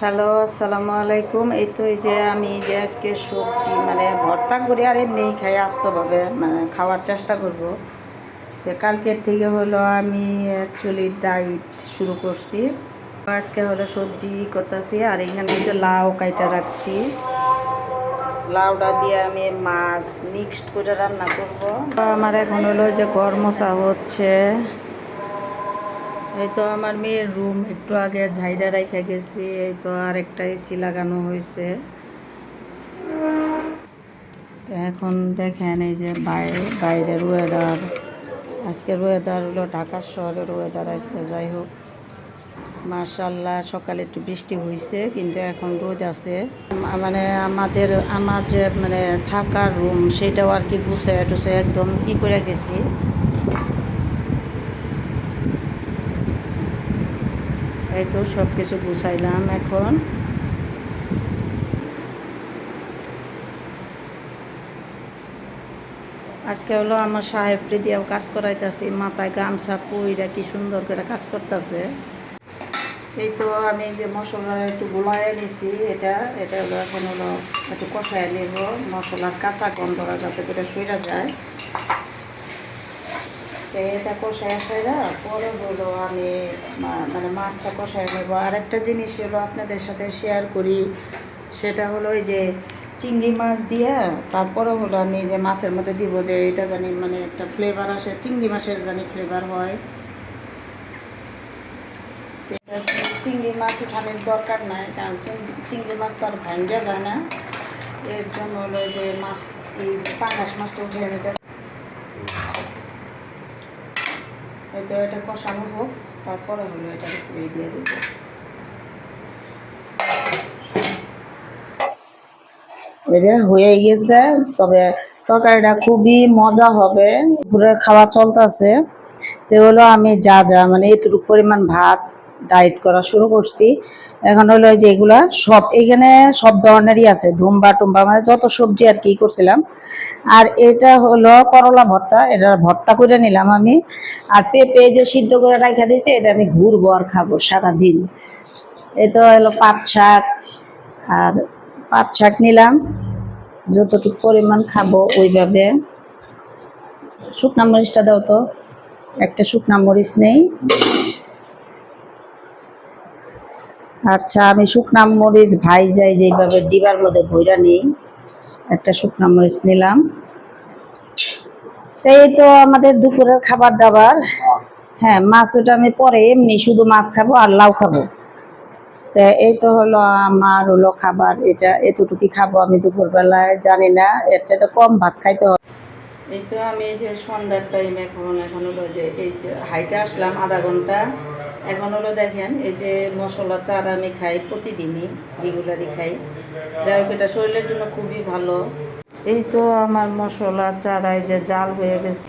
Hello, আসসালামু আলাইকুম। এই তো এই যে আমি যে আজকে সবজি ভর্তা করে আর এমনি খাই আস্তভাবে খাওয়ার চেষ্টা করব। যে কালকের থেকে হলো আমি অ্যাকচুয়ালি ডায়েট শুরু করছি। আজকে হলো সবজি করতেছি আর এখানে যে লাউ কাইটা রাখছি, লাউটা দিয়ে আমি মাছ মিক্সড করে রান্না করব। আমার এখন হলো যে ঘর মোছা হচ্ছে। এই তো আমার মেয়ের রুম একটু আগে ঝাইডা রাইখা গেছি। এই তো আরেকটা এসি লাগানো হয়েছে। এখন দেখেন এই যে বাইরের ওয়েদার, আজকের ওয়েদার হলো ঢাকা শহরের ওয়েদার আজকে। যাই হোক, মাশাআল্লাহ সকালে একটু বৃষ্টি হয়েছে কিন্তু এখন রোদ আছে। আমার যে থাকার রুম সেটাও আর কি গুছায় টুছায় একদম করে গেছি। এই তো সব কিছু গুছাইলাম এখন। আজকে হলো আমার সাহেবরে দিয়েও কাজ করাইতেছি, মাথায় গামছা পুইরা কি সুন্দর করে কাজ করতেছে। এই তো আমি যে মশলা একটু গোলায় নিছি, এটা হলো এখন হলো একটু কষায় নেব। মশলার কাঁচা গন্ধটা যাতে করে সইরা যায়, এটা কষায় সইরা পরে হলো আমি মাছটা কষায় নেব। আর একটা জিনিস হলো আপনাদের সাথে শেয়ার করি, সেটা হলো এই যে চিংড়ি মাছ দিয়ে তারপরে হলো আমি যে মাছের মধ্যে দিব, যে এটা জানি একটা ফ্লেভার আসে, চিংড়ি মাছের জানি ফ্লেভার হয়। চিংড়ি মাছ উঠানোর দরকার নাই, কারণ চিংড়ি মাছ তো আর ভাঙ্গা যায় না। এর জন্য হলো যে মাছ, এই পাঙ্গাস মাছটা উঠে নিতে। এই তো এটা কষানো হোক, তারপরে হলো এটা দিয়ে দেবো। এটা হয়ে গেছে, তবে তরকারিটা খুবই মজা হবে। পুরো খাওয়া চলতেছে। তো হলো আমি যা যা এতটুকু পরিমাণ ভাত ডায়েট করা শুরু করছি। এখন হলো যে এগুলা সব এখানে সব ধরনেরই আছে, ধুম্বা টুম্বা যত সবজি আর কি করছিলাম। আর এটা হলো করলা ভর্তা, এটা ভর্তা করে নিলাম আমি। আর পেঁপে যে সিদ্ধ করে রাখা দিয়েছে, এটা আমি ঘুরবো আর খাবো সারাদিন। এটা হলো পাট শাক, আর পাট শাক নিলাম যতটুকু পরিমাণ খাবো ওইভাবে। শুকনা মরিচটা দাও তো, একটা শুকনা মরিচ নেই। আচ্ছা, আমি শুকনা মরিচ ভাই যাই যেভাবে ডিবার মধ্যে ভইরা নিই, একটা শুকনা মরিচ নিলাম। এই তো আমাদের দুপুরের খাবার দাবার। হ্যাঁ, মাছ ওটা আমি পরে এমনি শুধু মাছ খাবো আর লাউ খাবো। এই তো হলো আমার হলো খাবার, এটা এতটুকুই খাবো আমি দুপুরবেলায়। জানি না, এর চাইতে কম ভাত খাইতে হবে। এই তো আমি এই যে সন্ধ্যার টাইম, এখন হলো যে এই যে হাইটে আসলাম আধা ঘন্টা। এখন হলো দেখেন এই যে মশলা চারা আমি খাই প্রতিদিনই, রেগুলারই খাই। যাই হোক, এটা শরীরের জন্য খুবই ভালো। এই তো আমার মশলা চারায় যে জাল হয়ে গেছে।